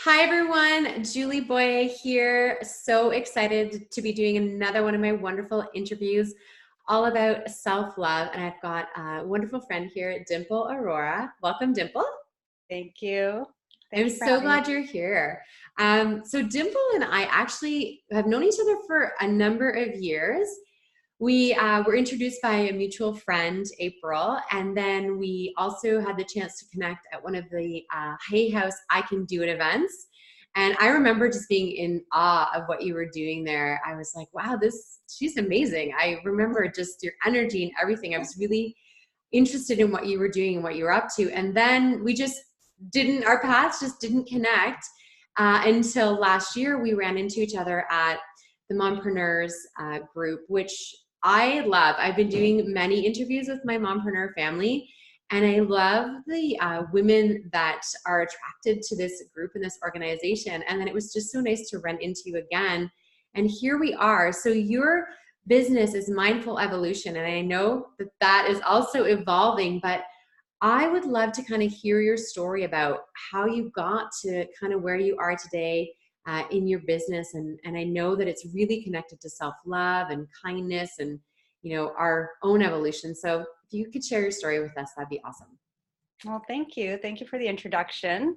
Hi everyone, Julie Boye here. So excited to be doing another one of my wonderful interviews all about self-love. And I've got a wonderful friend here, Dimple Arora. Welcome, Dimple. Thank you. I'm Thank you for so having me. glad you're here. So Dimple and I actually have known each other for a number of years. We were introduced by a mutual friend, April, and then we also had the chance to connect at one of the Hay House I Can Do It events. And I remember just being in awe of what you were doing there. I was like, wow, she's amazing. I remember just your energy and everything. I was really interested in what you were doing and what you were up to. And then our paths just didn't connect until last year. We ran into each other at the Mompreneurs group, which I love. I've been doing many interviews with my mompreneur family, and I love the women that are attracted to this group and this organization. And then it was just so nice to run into you again. And here we are. So your business is Mindful Evolution, and I know that that is also evolving, but I would love to kind of hear your story about how you got to kind of where you are today in your business. And I know that it's really connected to self-love and kindness and, our own evolution. So if you could share your story with us, that'd be awesome. Well, thank you. Thank you for the introduction.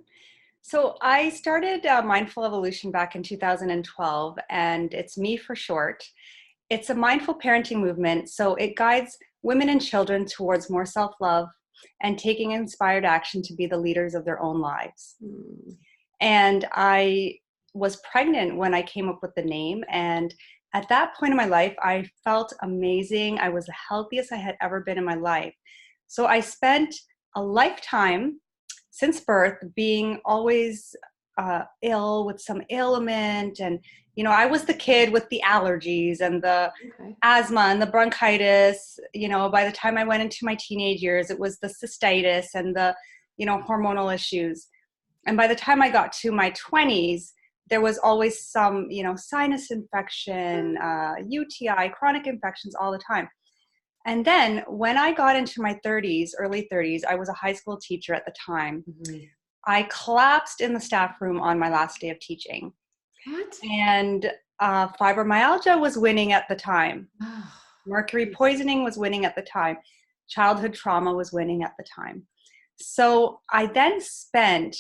So I started Mindful Evolution back in 2012, and it's me for short. It's a mindful parenting movement, so it guides women and children towards more self-love and taking inspired action to be the leaders of their own lives. Hmm. And I was pregnant when I came up with the name. And at that point in my life, I felt amazing. I was the healthiest I had ever been in my life. So I spent a lifetime since birth being always ill with some ailment. And, I was the kid with the allergies and the Okay. asthma and the bronchitis. By the time I went into my teenage years, it was the cystitis and the, hormonal issues. And by the time I got to my 20s, there was always some, sinus infection, UTI, chronic infections all the time. And then when I got into my 30s, early 30s, I was a high school teacher at the time. Mhm. I collapsed in the staff room on my last day of teaching. What? And fibromyalgia was winning at the time. Oh, Mercury poisoning was winning at the time. Childhood trauma was winning at the time. So I then spent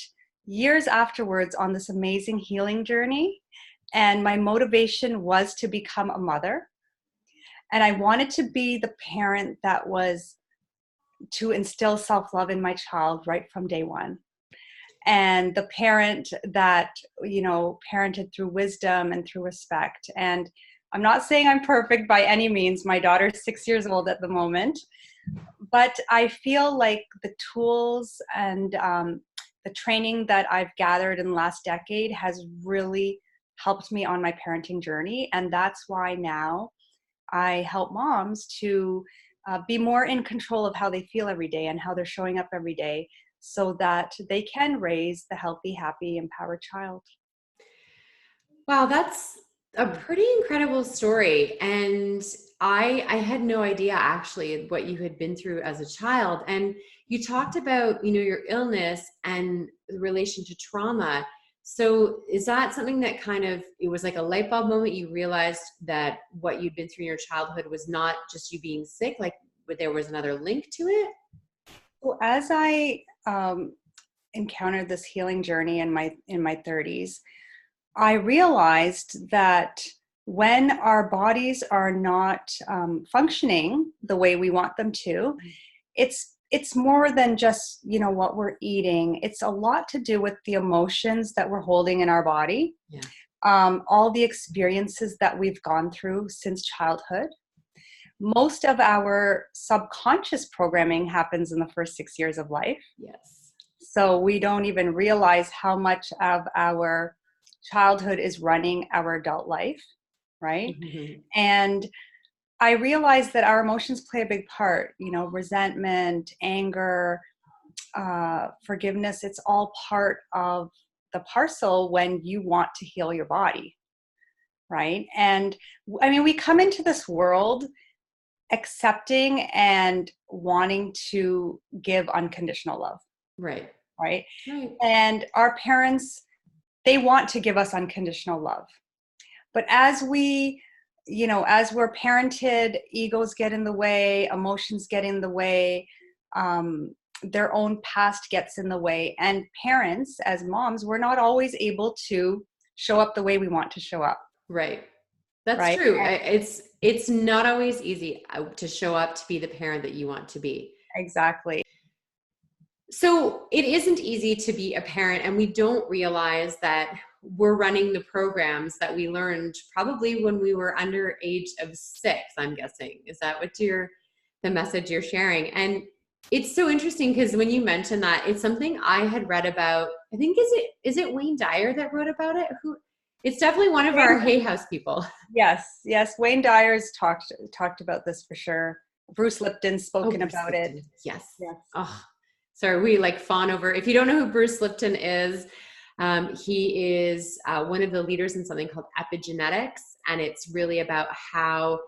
years afterwards on this amazing healing journey. And my motivation was to become a mother. And I wanted to be the parent that was to instill self-love in my child right from day one. And the parent that, parented through wisdom and through respect. And I'm not saying I'm perfect by any means. My daughter's 6 years old at the moment. But I feel like the tools and the training that I've gathered in the last decade has really helped me on my parenting journey. And that's why now I help moms to be more in control of how they feel every day and how they're showing up every day so that they can raise the healthy, happy, empowered child. wow, that's a pretty incredible story. And I had no idea actually what you had been through as a child. And you talked about, your illness and the relation to trauma. So is that something that it was like a light bulb moment? You realized that what you'd been through in your childhood was not just you being sick, like there was another link to it? So as I encountered this healing journey in my 30s, I realized that when our bodies are not functioning the way we want them to, it's more than just what we're eating. It's a lot to do with the emotions that we're holding in our body, Yeah. all the experiences that we've gone through since childhood. Most of our subconscious programming happens in the first 6 years of life. Yes. So we don't even realize how much of our childhood is running our adult life, right? Mhm. And I realized that our emotions play a big part, resentment, anger, forgiveness. It's all part of the parcel when you want to heal your body, right? And I mean, we come into this world accepting and wanting to give unconditional love, Right. right? Right. And our parents they want to give us unconditional love. But as we, as we're parented, egos get in the way, emotions get in the way, their own past gets in the way. And parents, as moms, we're not always able to show up the way we want to show up. Right. That's Right. true. It's not always easy to show up to be the parent that you want to be. Exactly. So it isn't easy to be a parent, and we don't realize that we're running the programs that we learned probably when we were under age of 6, I'm guessing. Is that what the message you're sharing? And it's so interesting because when you mentioned that, it's something I had read about. I think is it Wayne Dyer that wrote about it? It's definitely one of our Hay House people. Yes. Wayne Dyer's talked about this for sure. Bruce Lipton's spoken about it. Yes. Yes. Oh, sorry, we like fawn over. If you don't know who Bruce Lipton is, he is one of the leaders in something called epigenetics, and it's really about how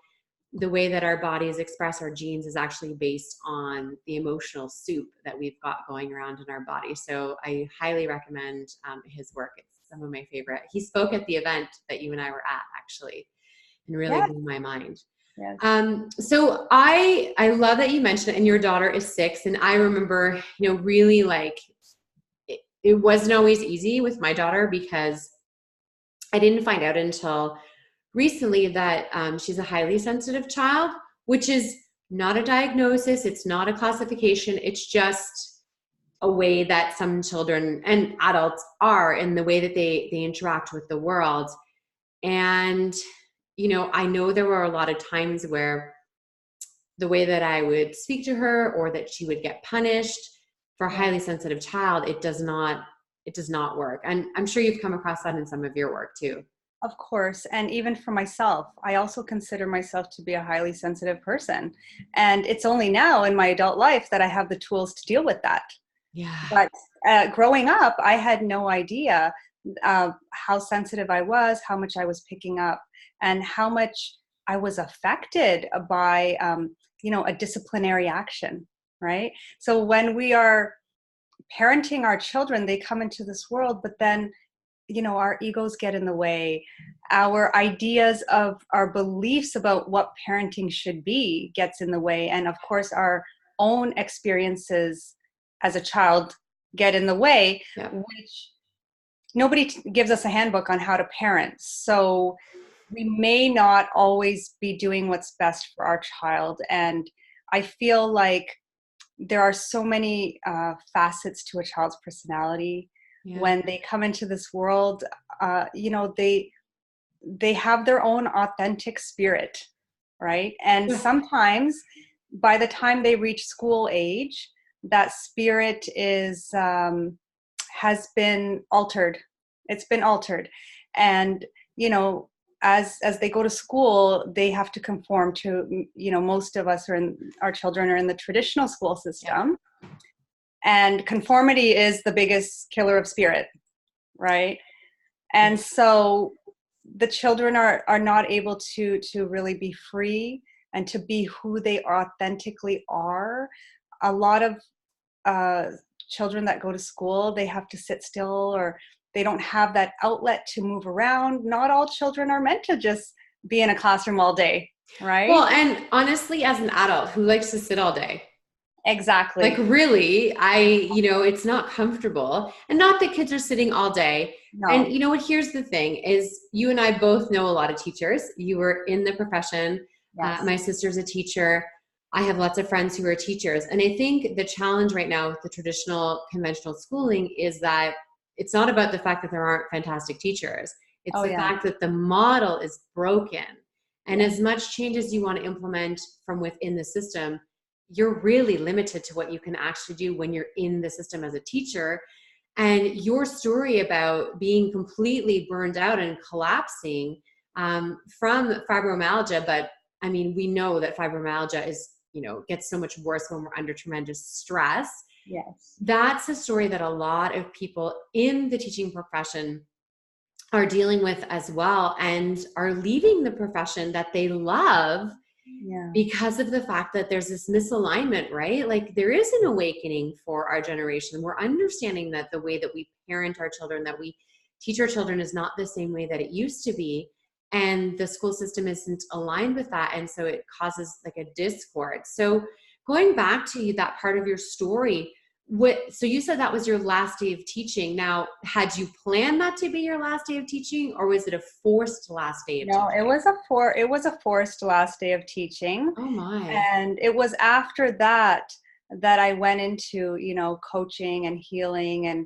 the way that our bodies express our genes is actually based on the emotional soup that we've got going around in our body. So I highly recommend his work. It's some of my favorite. He spoke at the event that you and I were at, actually, and really blew my mind. Yes. So I love that you mentioned it, and your daughter is 6. And I remember, really like it wasn't always easy with my daughter because I didn't find out until recently that she's a highly sensitive child, which is not a diagnosis. It's not a classification. It's just a way that some children and adults are in the way that they interact with the world. And, I know there were a lot of times where the way that I would speak to her or that she would get punished for a highly sensitive child, it does not work. And I'm sure you've come across that in some of your work too. Of course. And even for myself, I also consider myself to be a highly sensitive person. And it's only now in my adult life that I have the tools to deal with that. Yeah. But growing up, I had no idea how sensitive I was, how much I was picking up, and how much I was affected by, a disciplinary action, right? So when we are parenting our children, they come into this world, but then our egos get in the way. Our ideas of our beliefs about what parenting should be gets in the way. And of course, our own experiences as a child get in the way, which nobody gives us a handbook on how to parent. So we may not always be doing what's best for our child. And I feel like there are so many facets to a child's personality. When they come into this world, they have their own authentic spirit, right? And sometimes by the time they reach school age, that spirit has been altered. It's been altered. And, as they go to school, they have to conform to, most of us our children are in the traditional school system. Yeah. And conformity is the biggest killer of spirit, right? And so the children are not able to really be free and to be who they authentically are. A lot of children that go to school, they have to sit still, or they don't have that outlet to move around. Not all children are meant to just be in a classroom all day, right? Well, and honestly, as an adult who likes to sit all day, exactly. Like really, it's not comfortable. And not that kids are sitting all day. No. And you know what, here's the thing is you and I both know a lot of teachers. You were in the profession. Yes. My sister's a teacher. I have lots of friends who are teachers. And I think the challenge right now with the traditional conventional schooling is that it's not about the fact that there aren't fantastic teachers. It's fact that the model is broken. And as much change as you want to implement from within the system, you're really limited to what you can actually do when you're in the system as a teacher. And your story about being completely burned out and collapsing from fibromyalgia, but I mean, we know that fibromyalgia is, gets so much worse when we're under tremendous stress. Yes. That's a story that a lot of people in the teaching profession are dealing with as well, and are leaving the profession that they love because of the fact that there's this misalignment, right? Like there is an awakening for our generation. We're understanding that the way that we parent our children, that we teach our children is not the same way that it used to be. And the school system isn't aligned with that. And so it causes like a discord. So going back to that part of your story, so you said that was your last day of teaching. Now, had you planned that to be your last day of teaching, or was it a forced last day of No, teaching? it was a forced last day of teaching. Oh my. And it was after that that I went into, coaching and healing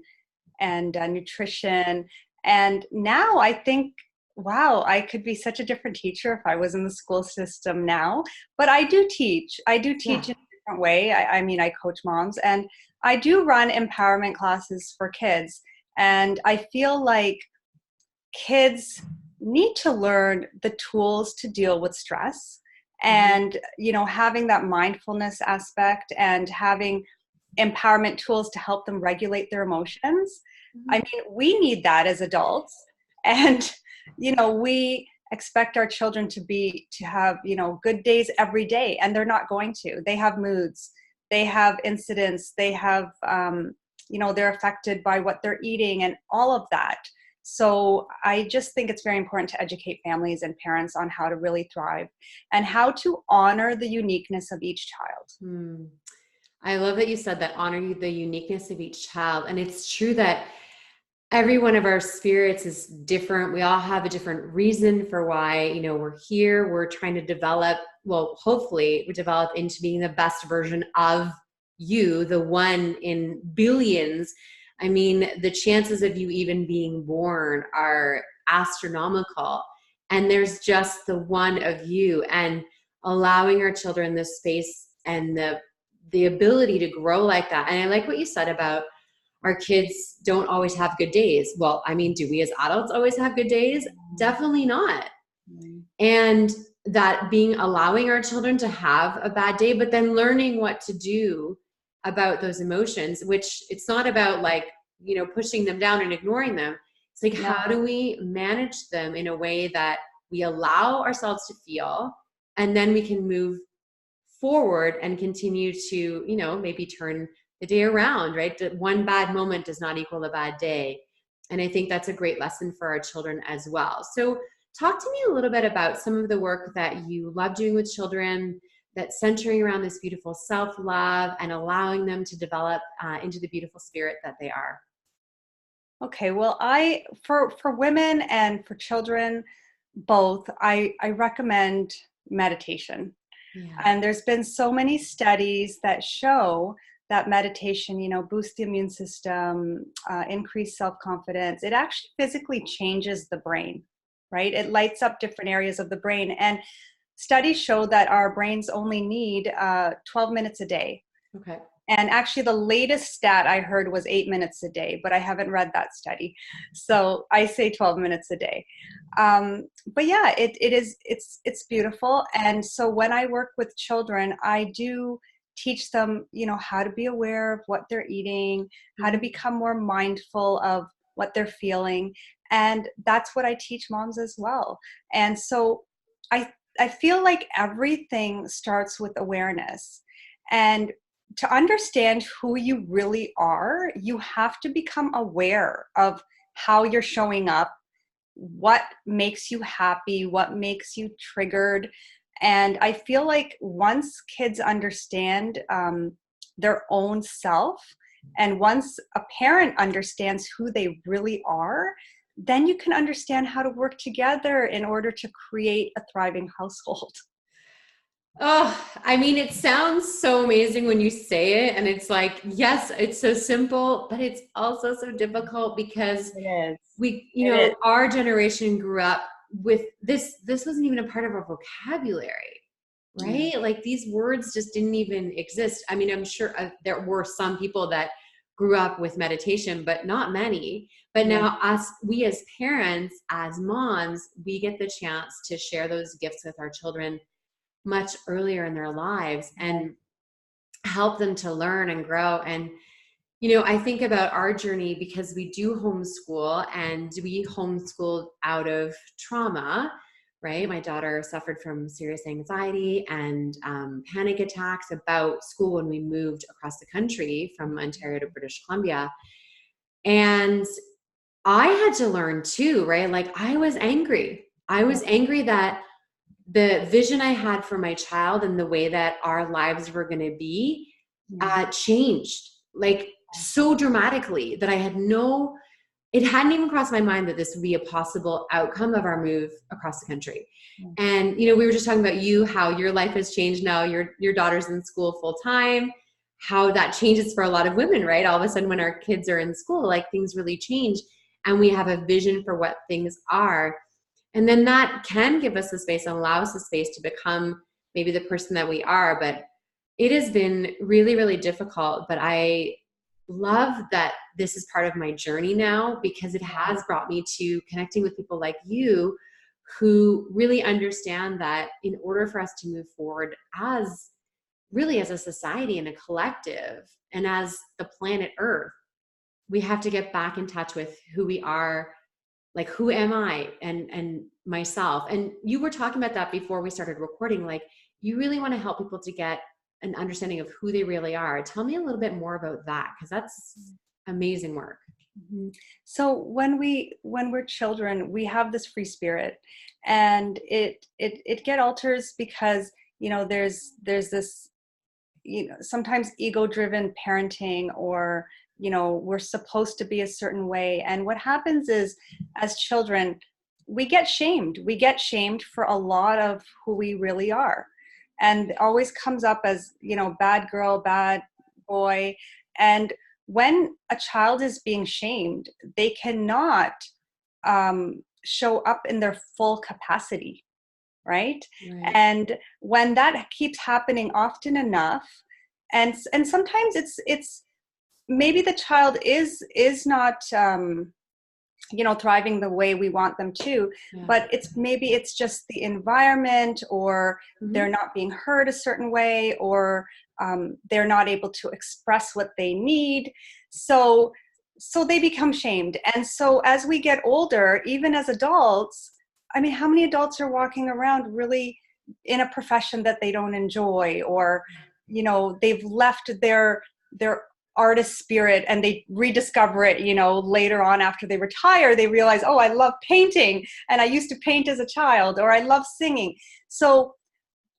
and nutrition. And now I think, wow, I could be such a different teacher if I was in the school system now. But I do teach. I do Yeah. teach in a different way. I mean, I coach moms, and I do run empowerment classes for kids. And I feel like kids need to learn the tools to deal with stress, Mhm. and having that mindfulness aspect and having empowerment tools to help them regulate their emotions. I Mhm. mean, we need that as adults. And we expect our children to have good days every day, and they're not going to. They have moods, they have incidents, they have they're affected by what they're eating and all of that. So I just think it's very important to educate families and parents on how to really thrive and how to honor the uniqueness of each child. Hmm. I love that you said that, honor the uniqueness of each child. And it's true that every one of our spirits is different. We all have a different reason for why, we're here. We're trying to develop, well, hopefully we develop into being the best version of you, the one in billions. I mean, the chances of you even being born are astronomical. And there's just the one of you, and allowing our children this space and the ability to grow like that. And I like what you said about our kids don't always have good days. Well, I mean, do we as adults always have good days? Definitely not. Mm. And that being allowing our children to have a bad day, but then learning what to do about those emotions, which it's not about like, pushing them down and ignoring them. It's like, No, how do we manage them in a way that we allow ourselves to feel, and then we can move forward and continue to, maybe turn the day around, right? That one bad moment does not equal a bad day. And I think that's a great lesson for our children as well. So talk to me a little bit about some of the work that you love doing with children, that's centering around this beautiful self-love and allowing them to develop into the beautiful spirit that they are. okay. Well, for women and for children, both, I recommend meditation. Yeah. And there's been so many studies that show that meditation, boosts the immune system, increase self-confidence. It actually physically changes the brain, right? It lights up different areas of the brain. And studies show that our brains only need 12 minutes a day. Okay. And actually, the latest stat I heard was 8 minutes a day, but I haven't read that study. So I say 12 minutes a day. But yeah, it's beautiful. And so when I work with children, I do teach them, how to be aware of what they're eating, how to Mhm. become more mindful of what they're feeling. And that's what I teach moms as well. And so I I feel like everything starts with awareness. And to understand who you really are, you have to become aware of how you're showing up, what makes you happy, what makes you triggered. And I feel like once kids understand their own self, and once a parent understands who they really are, then you can understand how to work together in order to create a thriving household. Oh, I mean, it sounds so amazing when you say it. And it's like, yes, it's so simple, but it's also so difficult because It is. we, It is. our generation grew up with this. This wasn't even a part of our vocabulary, Yeah. right? Like these words just didn't even exist. I mean, I'm sure there were some people that grew up with meditation, but not many. But Yeah. now we as parents, as moms, we get the chance to share those gifts with our children much earlier in their lives and help them to learn and grow. And I think about our journey because we do homeschool, and we homeschooled out of trauma, right? My daughter suffered from serious anxiety and panic attacks about school when we moved across the country from Ontario to British Columbia. And I had to learn too, right? Like I was angry. I Yeah. was angry that the vision I had for my child and the way that our lives were going to be Mm. changed like so dramatically that I had no, it hadn't even crossed my mind that this would be a possible outcome of our move across the country. Mm. And, you know, we were just talking about you, how your life has changed now. Your daughter's in school full time, how that changes for a lot of women, right? All of a sudden when our kids are in school, like things really change and we have a vision for what things are. And then that can give us the space and allow us the space to become maybe the person that we are. But it has been really, really difficult. But I love that this is part of my journey now because it has brought me to connecting with people like you who really understand that in order for us to move forward as really as a society and a collective and as the planet Earth, we have to get back in touch with who we are, like who am I and myself. And you were talking about that before we started recording, like you really want to help people to get an understanding of who they really are. Tell me a little bit more about that because that's amazing work. Mm-hmm. So when we're children, we have this free spirit, and it get alters because there's this sometimes ego driven parenting, or we're supposed to be a certain way, and what happens is as children we get shamed for a lot of who we really are, and it always comes up as bad girl, bad boy. And when a child is being shamed, they cannot show up in their full capacity, right? Right. And when that keeps happening often enough, and sometimes it's maybe the child is not thriving the way we want them to, Yeah. but it's just the environment, or they're Mm-hmm. not being heard a certain way, or they're not able to express what they need, so they become shamed. And so as we get older, even as adults, I mean, how many adults are walking around really in a profession that they don't enjoy, or they've left their artist spirit and they rediscover it later on after they retire. They realize, oh, I love painting and I used to paint as a child, or I love singing. So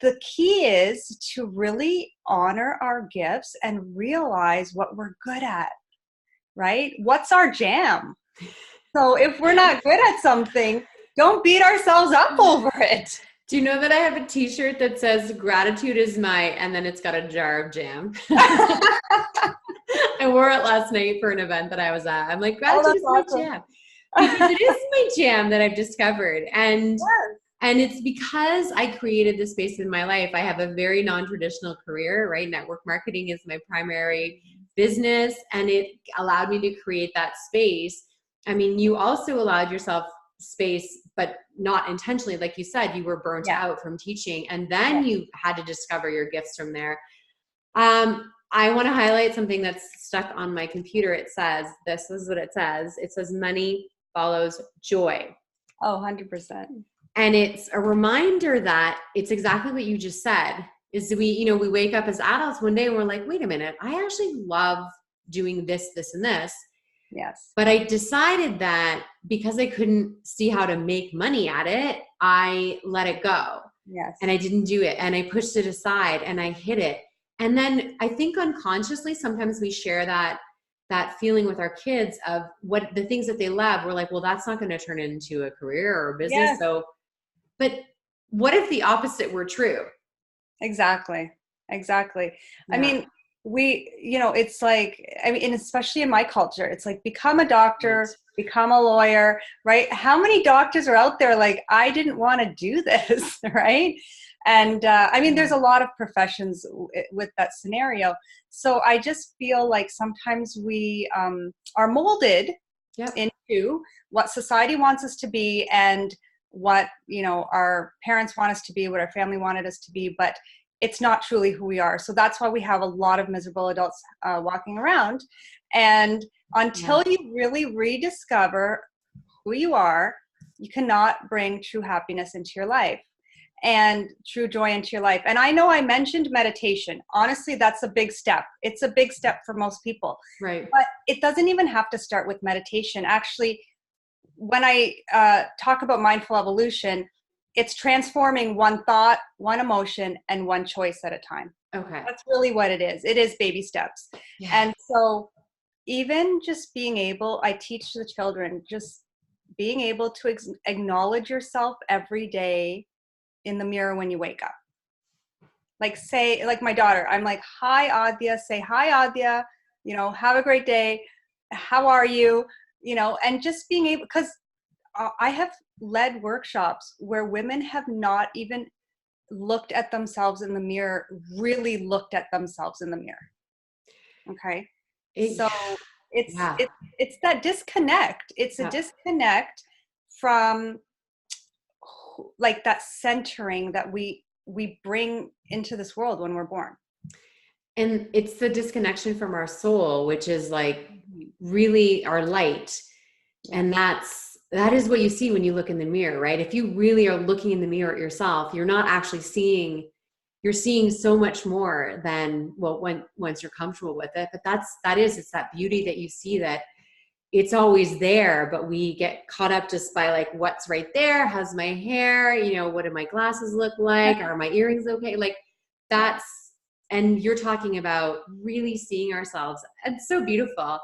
the key is to really honor our gifts and realize what we're good at, right? What's our jam? So if we're not good at something, don't beat ourselves up over it. Do you know that I have a t-shirt that says gratitude is my, and then it's got a jar of jam. I wore it last night for an event that I was at. I'm like, Oh, gratitude that's is my awesome. jam. Because it is my jam that I've discovered. Yes. And it's because I created this space in my life. I have a very non-traditional career, right? Network marketing is my primary business, and it allowed me to create that space. I mean, you also allowed yourself space, but not intentionally. Like you said, you were burnt Yeah. out from teaching, and Yeah. then you had to discover your gifts from there. I want to highlight something that's stuck on my computer. It says, this is what it says. It says, money follows joy. Oh, 100%. And it's a reminder that it's exactly what you just said, is we wake up as adults one day and we're like, wait a minute, I actually love doing this, this, and this. Yes. But I decided that because I couldn't see how to make money at it, I let it go. Yes. And I didn't do it. And I pushed it aside and I hid it. And then I think unconsciously, sometimes we share that feeling with our kids of what the things that they love. We're like, well, that's not going to turn into a career or a business. Yes. So, but what if the opposite were true? Exactly. Exactly. I Yeah. mean, it's like, I mean, and especially in my culture, it's like, become a doctor, Right. become a lawyer, right? How many doctors are out there like, I didn't want to do this, right? And I mean, there's a lot of professions with that scenario. So I just feel like sometimes we are molded Yep. into what society wants us to be, and what our parents want us to be, what our family wanted us to be, but it's not truly who we are. So that's why we have a lot of miserable adults walking around. And until you really rediscover who you are, you cannot bring true happiness into your life and true joy into your life. And I know I mentioned meditation. Honestly, that's a big step. It's a big step for most people. Right. But it doesn't even have to start with meditation. Actually, when I talk about mindful evolution, it's transforming one thought, one emotion, and one choice at a time. Okay. That's really what it is. It is baby steps. Yeah. And so even just being able, I teach the children, just being able to acknowledge yourself every day in the mirror when you wake up. Like say, like my daughter, I'm like, hi, Adya, say hi, Adya, have a great day. How are you? And just being able, because I have led workshops where women have not even looked at themselves in the mirror, really looked at themselves in the mirror. Okay. So it's Yeah. it's that disconnect. It's a disconnect from like that centering that we bring into this world when we're born. And it's the disconnection from our soul, which is like really our light. Yeah. And that is what you see when you look in the mirror, right? If you really are looking in the mirror at yourself, you're not actually seeing, you're seeing so much more than, well, once you're comfortable with it. But it's that beauty that you see, that it's always there, but we get caught up just by like, what's right there? How's my hair? What do my glasses look like? Are my earrings okay? Like and you're talking about really seeing ourselves. It's so beautiful.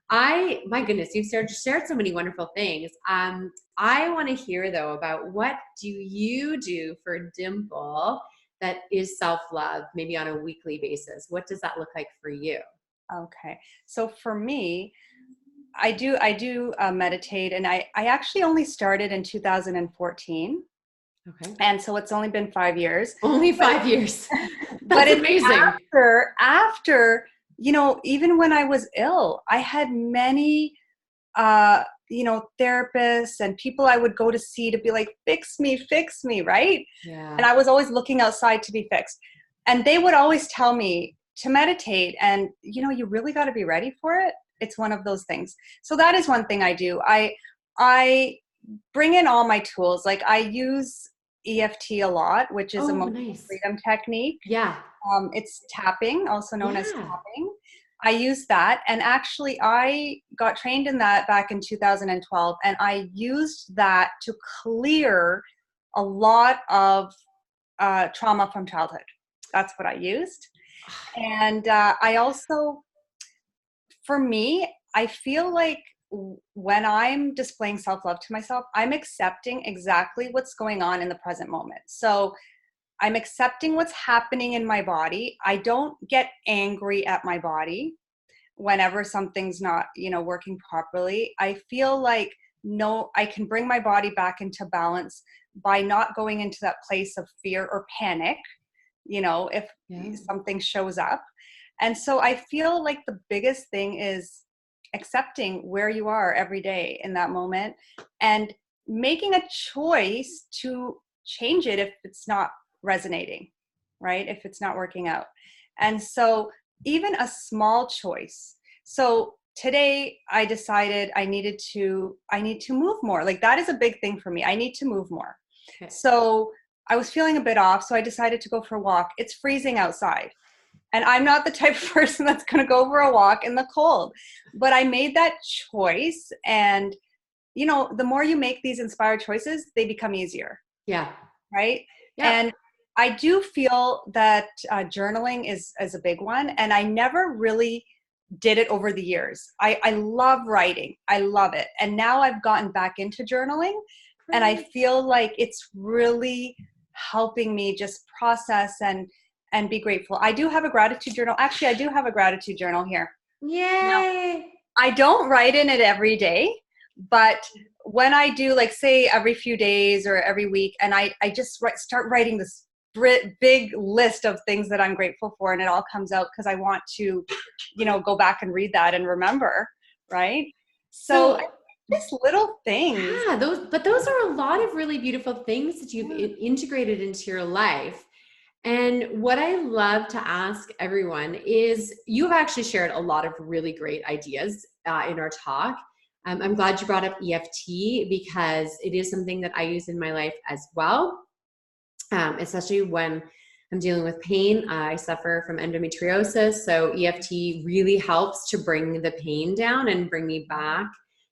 My goodness, you've shared so many wonderful things. I want to hear though about, what do you do for Dimple that is self-love, maybe on a weekly basis? What does that look like for you? Okay. So for me, I do meditate, and I actually only started in 2014. Okay. And so it's only been 5 years. Only 5 years. But That's it's amazing. After, even when I was ill, I had many, therapists and people I would go to see to be like, fix me, right? Yeah. And I was always looking outside to be fixed. And they would always tell me to meditate, and, you really got to be ready for it. It's one of those things. So that is one thing I do. I bring in all my tools. Like I use EFT a lot, which is emotional freedom technique. Yeah. It's tapping, also known as tapping. I use that. And actually I got trained in that back in 2012. And I used that to clear a lot of trauma from childhood. That's what I used. And I also, for me, I feel like when I'm displaying self-love to myself, I'm accepting exactly what's going on in the present moment. So I'm accepting what's happening in my body. I don't get angry at my body whenever something's not, working properly. I feel like, no, I can bring my body back into balance by not going into that place of fear or panic, if something shows up. And so I feel like the biggest thing is accepting where you are every day in that moment and making a choice to change it if it's not resonating, right? If it's not working out. And so even a small choice. So today I decided I need to move more. Like that is a big thing for me. I need to move more. Okay. So I was feeling a bit off. So I decided to go for a walk. It's freezing outside. And I'm not the type of person that's going to go for a walk in the cold. But I made that choice. And, the more you make these inspired choices, they become easier. Yeah. Right? Yeah. And I do feel that journaling is a big one. And I never really did it over the years. I love writing. I love it. And now I've gotten back into journaling. Great. And I feel like it's really helping me just process and be grateful. I do have a gratitude journal. Actually, I do have a gratitude journal here. Yay! Now, I don't write in it every day, but when I do, like say every few days or every week, and I just start writing this big list of things that I'm grateful for, and it all comes out because I want to, go back and read that and remember, right? So just little things. Yeah, those are a lot of really beautiful things that you've integrated into your life. And what I love to ask everyone is, you've actually shared a lot of really great ideas in our talk. I'm glad you brought up EFT because it is something that I use in my life as well, especially when I'm dealing with pain. I suffer from endometriosis, so EFT really helps to bring the pain down and bring me back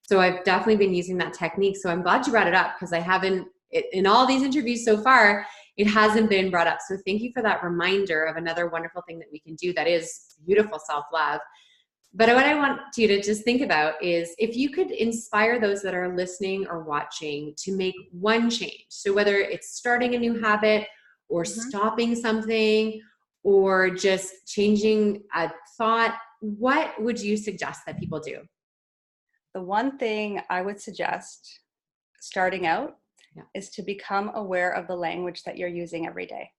So I've definitely been using that technique. So I'm glad you brought it up, because I haven't, in all these interviews so far, it hasn't been brought up. So thank you for that reminder of another wonderful thing that we can do that is beautiful self-love. But what I want you to just think about is if you could inspire those that are listening or watching to make one change. So whether it's starting a new habit or stopping something or just changing a thought, what would you suggest that people do? The one thing I would suggest starting out is to become aware of the language that you're using every day.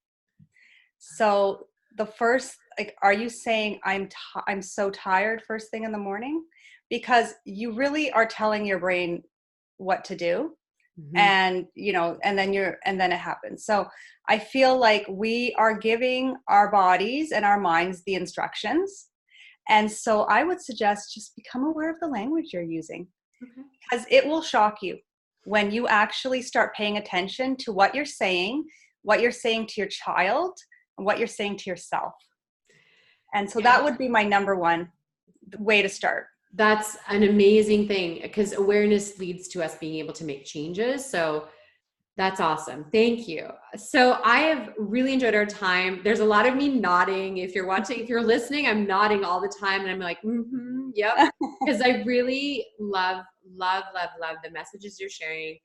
So the first, like, are you saying I'm so tired first thing in the morning? Because you really are telling your brain what to do. And and then it happens. So I feel like we are giving our bodies and our minds the instructions. And so I would suggest just become aware of the language you're using, because it will shock you when you actually start paying attention to what you're saying to your child, and what you're saying to yourself. And so that would be my number one way to start. That's an amazing thing, because awareness leads to us being able to make changes. So that's awesome. Thank you. So I have really enjoyed our time. There's a lot of me nodding. If you're watching, if you're listening, I'm nodding all the time. And I'm like, yep. Because I really love the messages you're sharing,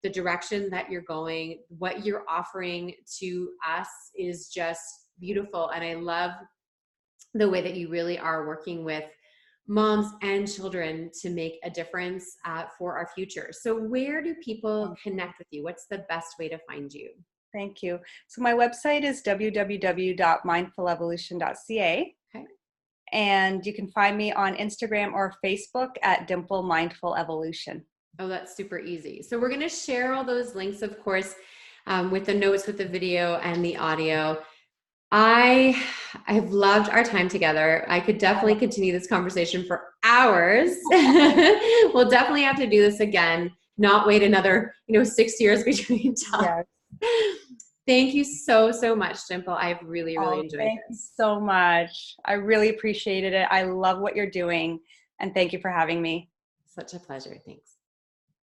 the direction that you're going, what you're offering to us is just beautiful. And I love the way that you really are working with moms and children to make a difference for our future. So where do people connect with you? What's the best way to find you? Thank you. So my website is www.mindfulevolution.ca. Okay. And you can find me on Instagram or Facebook at Dimple Mindful Evolution. Oh, that's super easy. So we're going to share all those links, of course, with the notes, with the video and the audio. I've loved our time together. I could definitely continue this conversation for hours. We'll definitely have to do this again, not wait another, 6 years between times. Yes. Thank you so much, Dimple. I've really enjoyed this. Thank you so much. I really appreciated it. I love what you're doing, and thank you for having me. Such a pleasure. Thanks.